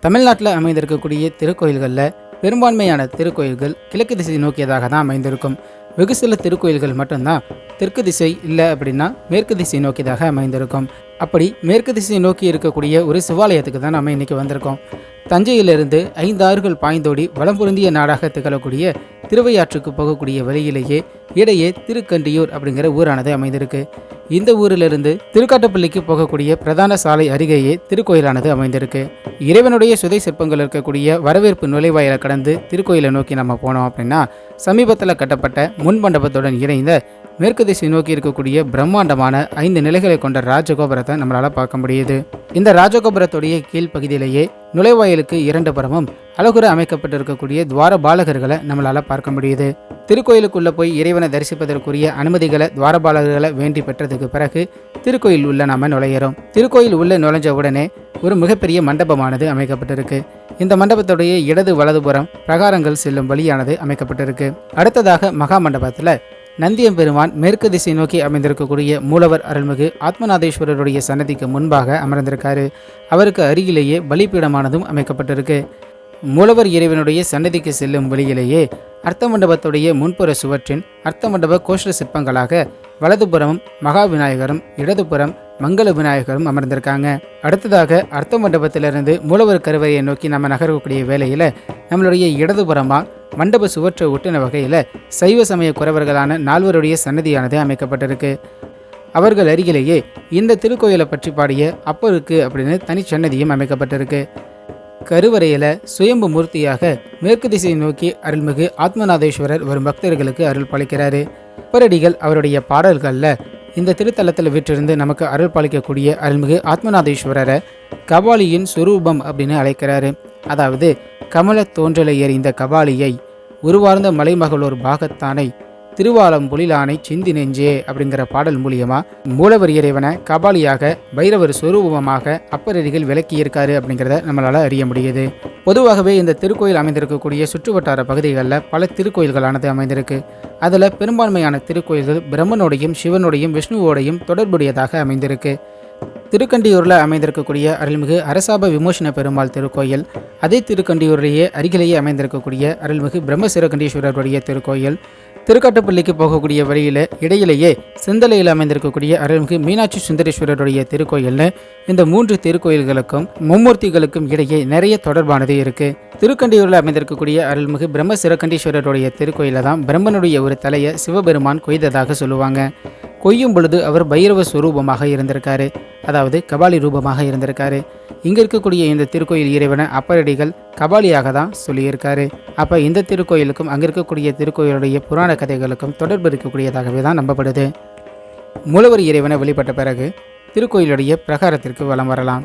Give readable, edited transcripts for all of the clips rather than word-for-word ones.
தமிழ்நாட்டில் அமைந்திருக்கக்கூடிய திருக்கோயில்களில் பெரும்பான்மையான திருக்கோயில்கள் கிழக்கு திசை நோக்கியதாக தான் அமைந்திருக்கும். வெகு சில திருக்கோயில்கள் மட்டும்தான் தெற்கு திசை இல்லை அப்படின்னா மேற்கு திசை நோக்கியதாக அமைந்திருக்கும். அப்படி மேற்கு திசை நோக்கி இருக்கக்கூடிய ஒரு சிவாலயத்துக்கு தான் நம்ம இன்னைக்கு வந்திருக்கோம். தஞ்சையிலிருந்து 5 ஆறுகள் பாய்ந்தோடி வளம் பொருந்திய நாடாக திகழக்கூடிய திருவையாற்றுக்கு போகக்கூடிய வழியிலேயே இடையே திருக்கண்டியூர் அப்படிங்கிற ஊரானது அமைந்திருக்கு. இந்த ஊரிலிருந்து திருக்காட்டுப்பள்ளிக்கு போகக்கூடிய பிரதான சாலை அருகேயே திருக்கோயிலானது அமைந்திருக்கு. இறைவனுடைய சுதை சிற்பங்கள் இருக்கக்கூடிய வரவேற்பு நுழைவாயிலை கடந்து திருக்கோயிலை நோக்கி நம்ம போனோம் அப்படின்னா சமீபத்தில் கட்டப்பட்ட முன்மண்டபத்துடன் இணைந்த மேற்கு திசை நோக்கி இருக்கக்கூடிய பிரம்மாண்டமான 5 நிலைகளை கொண்ட ராஜகோபுரத்தை நம்மளால் பார்க்க முடியுது. இந்த ராஜகோபுரத்துடைய கீழ்ப்பகுதியிலேயே நுழைவாயிலுக்கு 2 புறமும் அழகுற அமைக்கப்பட்டிருக்கக்கூடிய துவார பாலகர்களை நம்மளால் பார்க்க முடியுது. திருக்கோயிலுக்குள்ளே போய் இறைவனை தரிசிப்பதற்குரிய அனுமதிகளை துவாரபாலகர்களை வேண்டி பெற்றதுக்கு பிறகு திருக்கோயில் உள்ள நாம நுழையிறோம். திருக்கோயில் உள்ள நுழைஞ்ச உடனே ஒரு மிகப்பெரிய மண்டபமானது அமைக்கப்பட்டிருக்கு. இந்த மண்டபத்துடைய இடது வலதுபுறம் பிரகாரங்கள் செல்லும் வழியானது அமைக்கப்பட்டிருக்கு. அடுத்ததாக மகா மண்டபத்தில் நந்தியம்பெருமான் மேற்கு திசை நோக்கி அமைந்திருக்கக்கூடிய மூலவர் அருள்மிகு ஆத்மநாதேஸ்வரருடைய சன்னதிக்கு முன்பாக அமர்ந்திருக்காரு. அவருக்கு அருகிலேயே பலிப்பீடமானதும் அமைக்கப்பட்டிருக்கு. மூலவர் இறைவனுடைய சன்னதிக்கு செல்லும் வழியிலேயே அர்த்த மண்டபத்துடைய முன்புற சுவற்றின் அர்த்த மண்டப கோஷ்ட சிற்பங்களாக வலதுபுறமும் மகா விநாயகரும் இடதுபுறம் மங்கள விநாயகரும் அமர்ந்திருக்காங்க. அடுத்ததாக அர்த்த மண்டபத்திலிருந்து மூலவர் கருவறையை நோக்கி நம்ம நகரக்கூடிய வேளையில் நம்மளுடைய இடதுபுறமாக மண்டப சுவற்றை ஒட்டின வகையில் சைவ சமய குறவர்களான 4வருடைய சன்னதியானது அமைக்கப்பட்டிருக்கு. அவர்கள் அருகிலேயே இந்த திருக்கோயிலை பற்றி பாடிய அப்பருக்கு அப்படின்னு தனிச்சன்னதியும் அமைக்கப்பட்டிருக்கு. கருவறையில் சுயம்பு மூர்த்தியாக மேற்கு திசை நோக்கி அருள்மிகு ஆத்மநாதேஸ்வரர் வரும் பக்தர்களுக்கு அருள் பாலிக்கிறாரு. அப்பரடிகள் அவருடைய பாடல்களில் இந்த திருத்தலத்தில் வீற்றிருந்து நமக்கு அருள் பாலிக்கக்கூடிய அருள்மிகு ஆத்மநாதேஸ்வரரை கபாலியின் சுரூபம் அப்படின்னு அழைக்கிறாரு. அதாவது கமல தோன்றலை எறிந்த கபாலியை உருவார்ந்த மலைமகளோர் பாகத்தானை திருவாலம்பொழிலானை சிந்தி நெஞ்சே அப்படிங்கிற பாடல் மூலியமா மூலவர் இறைவனை கபாலியாக பைரவர் சுரூபமாக அப்பரடிகள் விளக்கியிருக்காரு அப்படிங்கிறத நம்மளால அறிய முடியுது. பொதுவாகவே இந்த திருக்கோயில் அமைந்திருக்கக்கூடிய சுற்றுவட்டார பகுதிகளில் பல திருக்கோயில்களானது அமைந்திருக்கு. அதில் பெரும்பான்மையான திருக்கோயில்கள் பிரம்மனோடையும் சிவனோடையும் விஷ்ணுவோடையும் தொடர்புடையதாக அமைந்திருக்கு. திருக்கண்டியூரில் அமைந்திருக்கக்கூடிய அருள்மிகு அரசாப விமோசன பெருமாள் திருக்கோயில், அதே திருக்கண்டியூரிலேயே அருகிலேயே அமைந்திருக்கக்கூடிய அருள்மிகு பிரம்மசிரகண்டீஸ்வரருடைய திருக்கோயில், திருக்காட்டுப்பள்ளிக்கு போகக்கூடிய வழியில் இடையிலேயே செந்தலையில் அமைந்திருக்கக்கூடிய அருள்மிகு மீனாட்சி சுந்தரேஸ்வரருடைய திருக்கோயில்னு இந்த 3 திருக்கோயில்களுக்கும் மும்மூர்த்திகளுக்கும் இடையே நிறைய தொடர்பானது இருக்கு. திருக்கண்டியூரில் அமைந்திருக்கக்கூடிய அருள்மிகு பிரம்மசிரகண்டீஸ்வரருடைய திருக்கோயில தான் பிரம்மனுடைய ஒரு தலையை சிவபெருமான் கொய்ததாக சொல்லுவாங்க. கொய்யும் பொழுது அவர் பைரவ ஸ்வரூபமாக இருந்திருக்காரு, அதாவது கபாலி ரூபமாக இருந்திருக்காரு. இங்கே இருக்கக்கூடிய இந்த திருக்கோயில் இறைவனை அப்பரடிகள் கபாலியாக தான் சொல்லியிருக்காரு. அப்போ இந்த திருக்கோயிலுக்கும் அங்கே இருக்கக்கூடிய திருக்கோயிலுடைய புராண கதைகளுக்கும் தொடர்பு இருக்கக்கூடியதாகவே தான் நம்பப்படுது. மூலவர் இறைவனை வழிபட்ட பிறகு திருக்கோயிலுடைய பிரகாரத்திற்கு வலம் வரலாம்.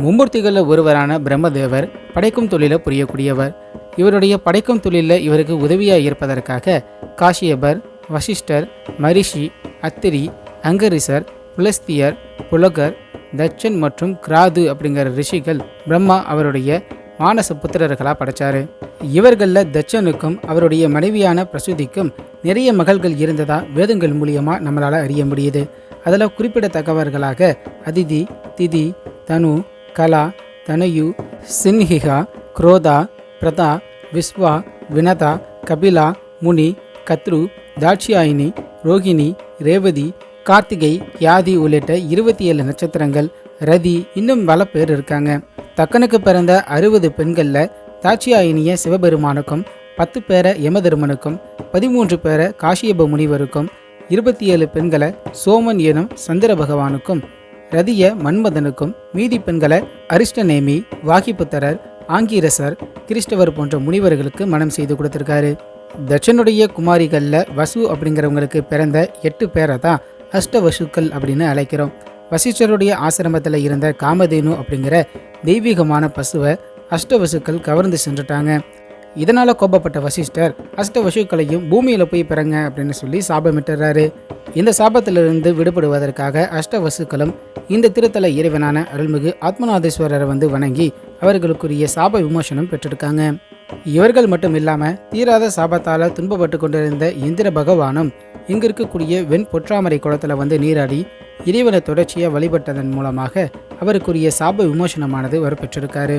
மும்மூர்த்திகளில் ஒருவரான பிரம்மதேவர் படைக்கும் தொழிலை புரியக்கூடியவர். இவருடைய படைக்கும் தொழிலில் இவருக்கு உதவியாக இருப்பதற்காக காசியபர், வசிஷ்டர், மரிஷி, அத்திரி, அங்கரிசர், புலஸ்தியர், புலகர், தட்சன் மற்றும் கிராது அப்படிங்கிற ரிஷிகள் பிரம்மா அவருடைய மானச புத்திரர்களாக படைச்சாரு. இவர்களில் தட்சனுக்கும் அவருடைய மனைவியான பிரசூதிக்கும் நிறைய மகள்கள் இருந்ததா வேதங்கள் மூலியமாக நம்மளால் அறிய முடியுது. அதில் குறிப்பிடத்தக்கவர்களாக அதிதி, திதி, தனு, கலா, தனயு, சின்ஹிகா, குரோதா, பிரதா, விஸ்வா, வினதா, கபிலா, முனி, கத்ரு, தாட்சியாயினி, ரோகிணி, ரேவதி, கார்த்திகை, யாதி உள்ளிட்ட 27 நட்சத்திரங்கள், ரதி, இன்னும் பல பேர் இருக்காங்க. தக்கனுக்கு பிறந்த 60 பெண்களில் தாட்சியாயினிய சிவபெருமானுக்கும் 10 பேரை யமதர்மனுக்கும் 13 பேரை காசியப முனிவருக்கும் 27 பெண்களை சோமன் எனும் சந்திர பகவானுக்கும் ரதிய மன்மதனுக்கும் மீதி பெண்களை அரிஷ்டநேமி, வாகிபுத்தரர், ஆங்கீரசர், கிறிஸ்டவர் போன்ற முனிவர்களுக்கு மனம் செய்து கொடுத்திருக்காரு. தட்சனுடைய குமாரிகளில் வசு அப்படிங்கிறவங்களுக்கு பிறந்த 8 பேரை தான் அஷ்டவசுக்கள் அப்படின்னு அழைக்கிறோம். வசிஷ்டருடைய ஆசிரமத்தில் இருந்த காமதேனு அப்படிங்கிற தெய்வீகமான பசுவை அஷ்டவசுக்கள் கவர்ந்து சென்றுட்டாங்க. இதனால் கோபப்பட்ட வசிஷ்டர் அஷ்டவசுக்களையும் பூமியில் போய் பிறங்க அப்படின்னு சொல்லி சாபமிட்டுறாரு. இந்த சாபத்திலிருந்து விடுபடுவதற்காக அஷ்டவசுக்களும் இந்த திருத்தல இறைவனான அருள்மிகு ஆத்மநாதேஸ்வரரை வணங்கி அவர்களுக்குரிய சாப விமோசனம் பெற்றிருக்காங்க. இவர்கள் மட்டும் இல்லாமல் தீராத சாபத்தால் துன்பப்பட்டு கொண்டிருந்த இந்திர பகவானும் இங்கு இருக்கக்கூடிய வெண் பொற்றாமரை குளத்தில் நீராடி இறைவனை தொடர்ச்சியாக வழிபட்டதன் மூலமாக அவருக்குரிய சாப விமோசனமானது பெற்றிருக்காரு.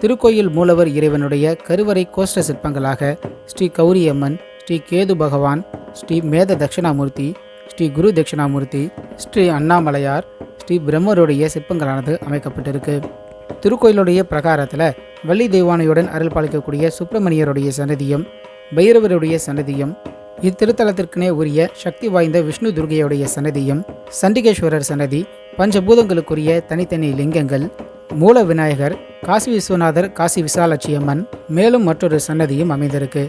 திருக்கோயில் மூலவர் இறைவனுடைய கருவறை கோஷ்ட சிற்பங்களாக ஸ்ரீ கௌரியம்மன், ஸ்ரீ கேது பகவான், ஸ்ரீ மேத தட்சிணாமூர்த்தி, ஸ்ரீ குரு தட்சிணாமூர்த்தி, ஸ்ரீ அண்ணாமலையார், ஸ்ரீ பிரம்மருடைய சிற்பங்களானது அமைக்கப்பட்டிருக்கு. திருக்கோயிலுடைய பிரகாரத்தில் வள்ளி தெய்வானையுடன் அருள் பாலிக்கக்கூடிய சுப்பிரமணியருடைய சன்னதியும், பைரவருடைய சன்னதியும், இத்திருத்தலத்திற்குனே உரிய சக்தி வாய்ந்த விஷ்ணு துர்கையுடைய சன்னதியும், சண்டிகேஸ்வரர் சன்னதி, பஞ்சபூதங்களுக்குரிய தனித்தனி லிங்கங்கள், மூல விநாயகர், காசி விஸ்வநாதர், காசி விசாலாட்சி அம்மன், மேலும் மற்றொரு சன்னதியும் அமைந்திருக்கு.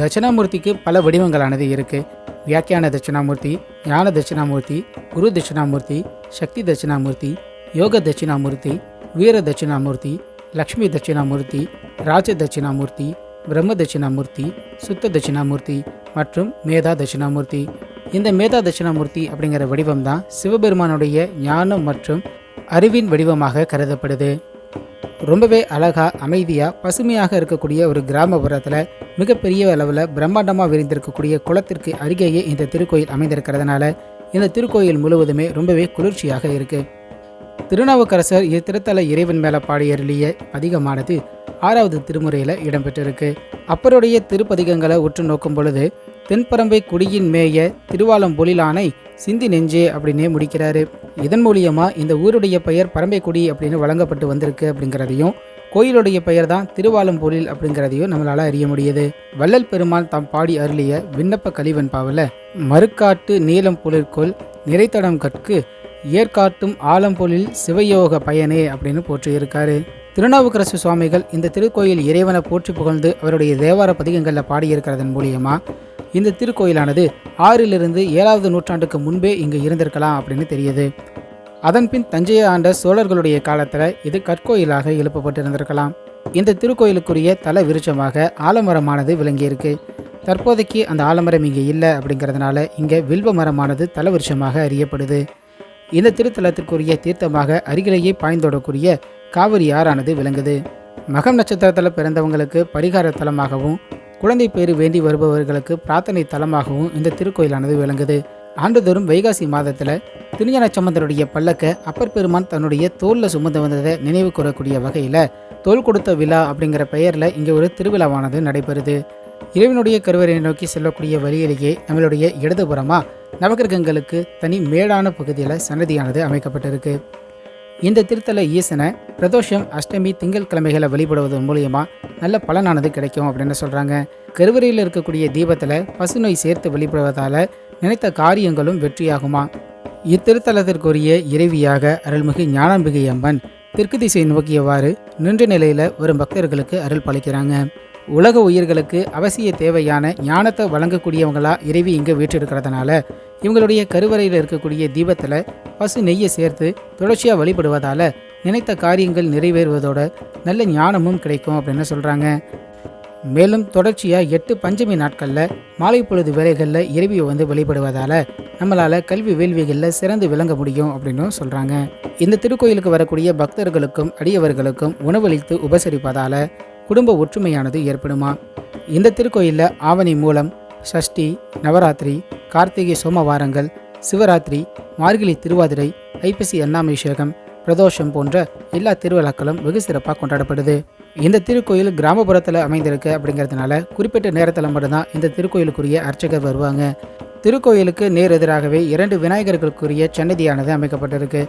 தட்சிணாமூர்த்திக்கு பல வடிவங்களானது இருக்கு. வியாக்கியான தட்சிணாமூர்த்தி, ஞான தட்சிணாமூர்த்தி, குரு தட்சிணாமூர்த்தி, சக்தி தட்சிணாமூர்த்தி, யோக தட்சிணாமூர்த்தி, வீர தட்சிணாமூர்த்தி, லக்ஷ்மி தட்சிணாமூர்த்தி, ராஜ தட்சிணாமூர்த்தி, பிரம்ம தட்சிணாமூர்த்தி, சுத்த தட்சிணாமூர்த்தி மற்றும் மேதா தட்சிணாமூர்த்தி. இந்த மேதா தட்சிணாமூர்த்தி அப்படிங்கிற வடிவம் தான் சிவபெருமானுடைய ஞானம் மற்றும் அறிவின் வடிவமாக கருதப்படுது. ரொம்பவே அழகா, அமைதியா, பசுமையாக இருக்கக்கூடிய ஒரு கிராமப்புறத்தில் மிகப்பெரிய அளவில் பிரம்மாண்டமாக விரிந்திருக்கக்கூடிய குளத்திற்கு அருகேயே இந்த திருக்கோயில் அமைந்திருக்கிறதுனால இந்த திருக்கோயில் முழுவதுமே ரொம்பவே குளிர்ச்சியாக இருக்கு. திருநாவுக்கரசர் இத்திருத்தல இறைவன் மேல பாடியருளிய பதிகமானது 6வது திருமுறையில் இடம்பெற்றிருக்கு. அப்பருடைய திருப்பதிகங்களை உற்று நோக்கும் பொழுது தென்பரம்பை குடியின் மேய திருவாலம்பொழிலானை சிந்தி நெஞ்சே அப்படின்னே முடிக்கிறாரு. இதன் மூலியமா இந்த ஊருடைய பெயர் பரம்பைக்குடி அப்படின்னு வழங்கப்பட்டு வந்திருக்கு அப்படிங்கிறதையும், கோயிலுடைய பெயர் தான் திருவாலம்பொழில் அப்படிங்கிறதையும் நம்மளால அறிய முடியுது. வள்ளல் பெருமாள் தாம் பாடி அருளிய விண்ணப்ப கலிவெண்பாவில் மறுக்காட்டு நீலம் புலிர்கொள் நிறைத்தடம் கற்கு ஏற்காட்டும் ஆலம்பொழில் சிவயோக பயனே அப்படின்னு போற்றியிருக்காரு. திருநாவுக்கரசு சுவாமிகள் இந்த திருக்கோயில் இறைவனை போற்றி புகழ்ந்து அவருடைய தேவார பதிகங்களில் பாடியிருக்கிறதன் மூலியமா இந்த திருக்கோயிலானது 6லிருந்து 7வது நூற்றாண்டுக்கு முன்பே இங்கு இருந்திருக்கலாம் அப்படின்னு தெரியுது. அதன்பின் தஞ்சையை ஆண்ட சோழர்களுடைய காலத்தில் இது கற்கோயிலாக எழுப்பப்பட்டிருந்திருக்கலாம். இந்த திருக்கோயிலுக்குரிய தல விருட்சமாக ஆலமரமானது விளங்கியிருக்கு. தற்போதைக்கு அந்த ஆலமரம் இங்கே இல்லை அப்படிங்கிறதுனால இங்கே வில்வ மரமானது தல விருட்சமாக அறியப்படுது. இந்த திருத்தலத்திற்குரிய தீர்த்தமாக அருகிலேயே பாய்ந்தோடக்கூடிய காவிரி ஆறானது விளங்குது. மகம் நட்சத்திரத்தில் பிறந்தவங்களுக்கு பரிகார தலமாகவும், குழந்தை பேறு வேண்டி வருபவர்களுக்கு பிரார்த்தனை தலமாகவும் இந்த திருக்கோயிலானது விளங்குது. ஆண்டுதோறும் வைகாசி மாதத்தில் திருஞான சம்பந்தருடைய பல்லக்க அப்பர் பெருமான் தன்னுடைய தோளில் சுமந்து வந்ததை நினைவு கூறக்கூடிய வகையில் தோல் கொடுத்த விழா அப்படிங்கிற பெயரில் இங்கே ஒரு திருவிழாவானது நடைபெறுது. இறைவனுடைய கருவறையை நோக்கி செல்லக்கூடிய வழியிலேயே நம்மளுடைய இடதுபுறமா நவகிரகங்களுக்கு தனி மேடான பகுதியில் சன்னதியானது அமைக்கப்பட்டிருக்கு. இந்த திருத்தல ஈசனை பிரதோஷம், அஷ்டமி, திங்கள் கிழமைகளை வழிபடுவதன் மூலியமா நல்ல பலனானது கிடைக்கும் அப்படின்னு சொல்றாங்க. கருவறையில் இருக்கக்கூடிய தீபத்தில் பசுநோய் சேர்த்து வழிபடுவதால நினைத்த காரியங்களும் வெற்றியாகுமா. இத்திருத்தலத்திற்குரிய இறைவியாக அருள்மிகு ஞானாம்பிகை அம்மன் தெற்கு திசை நோக்கியவாறு நின்ற நிலையில வரும் பக்தர்களுக்கு அருள் பாலிக்கிறாங்க. உலக உயிர்களுக்கு அவசிய தேவையான ஞானத்தை வழங்கக்கூடியவங்களா இறைவி இங்கே வீற்றிருக்கிறதுனால இவங்களுடைய கருவறையில் இருக்கக்கூடிய தீபத்தில் பசு நெய்யை சேர்த்து தொடர்ச்சியாக வழிபடுவதால நினைத்த காரியங்கள் நிறைவேறுவதோட நல்ல ஞானமும் கிடைக்கும் அப்படின்னு சொல்கிறாங்க. மேலும் தொடர்ச்சியாக 8 பஞ்சமி நாட்களில் மாலை பொழுது வேலைகளில் இறைவியை வழிபடுவதால் நம்மளால் கல்வி வேள்விகளில் சிறந்து விளங்க முடியும் அப்படின்னு சொல்கிறாங்க. இந்த திருக்கோயிலுக்கு வரக்கூடிய பக்தர்களுக்கும் அடியவர்களுக்கும் உணவளித்து உபசரிப்பதால் குடும்ப ஒற்றுமையானது ஏற்படுமா. இந்த திருக்கோயிலில் ஆவணி மூலம், சஷ்டி, நவராத்திரி, கார்த்திகை சோமவாரங்கள், சிவராத்திரி, மார்கழி திருவாதிரை, ஐப்பசி அன்னாபிஷேகம், பிரதோஷம் போன்ற எல்லா திருவிழாக்களும் வெகு சிறப்பாக கொண்டாடப்படுது. இந்த திருக்கோயில் கிராமப்புறத்தில் அமைந்திருக்கு அப்படிங்கிறதுனால குறிப்பிட்ட நேரத்தில் மட்டும்தான் இந்த திருக்கோயிலுக்குரிய அர்ச்சகர் வருவாங்க. திருக்கோயிலுக்கு நேர் எதிராகவே 2 விநாயகர்களுக்குரிய சன்னதியானது அமைக்கப்பட்டிருக்கு.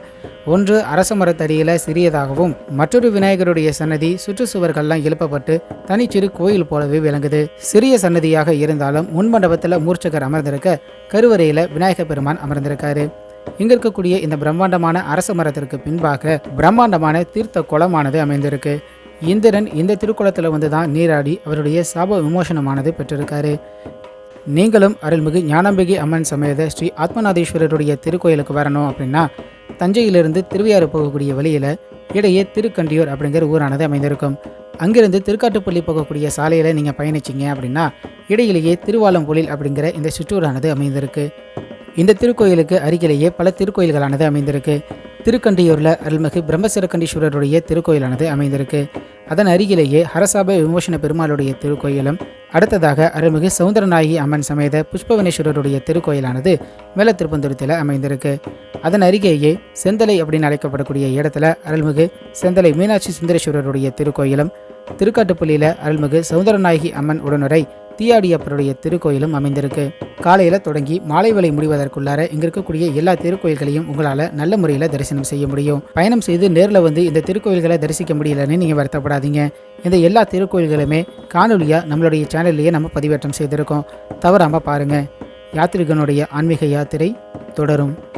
ஒன்று அரச மரத்தடியில் சிறியதாகவும், மற்றொரு விநாயகருடைய சன்னதி சுற்றுச்சுவர்கள்லாம் எழுப்பப்பட்டு தனிச்சிறு கோயில் போலவே விளங்குது. சிறிய சன்னதியாக இருந்தாலும் முன்மண்டபத்தில் மூர்ச்சகர் அமர்ந்திருக்க, கருவறையில் விநாயகர் பெருமான் அமர்ந்திருக்காரு. இங்க இருக்கக்கூடிய இந்த பிரம்மாண்டமான அரச மரத்திற்கு பின்பாக பிரம்மாண்டமான தீர்த்த குளமானது அமைந்திருக்கு. இந்திரன் இந்த திருக்குளத்தில் தான் நீராடி அவருடைய சாப விமோசனமானது பெற்றிருக்காரு. நீங்களும் அருள்மிகு ஞானாம்பிகை அம்மன் சமேத ஸ்ரீ ஆத்மநாதீஸ்வரருடைய திருக்கோயிலுக்கு வரணும் அப்படின்னா தஞ்சையிலிருந்து திருவையாறு போகக்கூடிய வழியில் இடையே திருக்கண்டியூர் அப்படிங்கிற ஊரானது அமைந்திருக்கும். அங்கிருந்து திருக்காட்டுப்பள்ளி போகக்கூடிய சாலையில் நீங்கள் பயணிச்சிங்க அப்படின்னா இடையிலேயே திருவாலம்பொழில் அப்படிங்கிற இந்த சுற்றூரானது அமைந்திருக்கு. இந்த திருக்கோயிலுக்கு அருகிலேயே பல திருக்கோயில்களானது அமைந்திருக்கு. திருக்கண்டியூரில் அருள்மிகு பிரம்மசிரக்கண்டீஸ்வரருடைய திருக்கோயிலானது அமைந்திருக்கு. அதன் அருகிலேயே ஹரசாப விமோசன பெருமாளுடைய திருக்கோயிலும், அடுத்ததாக அருள்மிகு சௌந்தரநாயகி அம்மன் சமேத புஷ்பவனேஸ்வரருடைய திருக்கோயிலானது மேலத்திருப்பந்துரத்தில் அமைந்திருக்கு. அதன் அருகேயே செந்தலை அப்படின்னு அழைக்கப்படக்கூடிய இடத்துல அருள்மிகு செந்தலை மீனாட்சி சுந்தரேஸ்வரருடைய திருக்கோயிலும், திருக்காட்டுப்பள்ளியில் அருள்மிகு சௌந்தரநாயகி அம்மன் உடனுரை தீயாடியப்பருடைய திருக்கோயிலும் அமைந்திருக்கு. காலையில் தொடங்கி மாலை வேளை முடிவதற்குள்ளார இங்க இருக்கக்கூடிய எல்லா திருக்கோயில்களையும் உங்களால் நல்ல முறையில் தரிசனம் செய்ய முடியும். பயணம் செய்து நேரில் வந்து இந்த திருக்கோயில்களை தரிசிக்க முடியலன்னு நீங்கள் வருத்தப்படாதீங்க. இந்த எல்லா திருக்கோயில்களுமே காணொலியாக நம்மளுடைய சேனல்லையே நம்ம பதிவேற்றம் செய்திருக்கோம். தவறாமல் பாருங்கள். யாத்ரிகனுடைய ஆன்மீக யாத்திரை தொடரும்.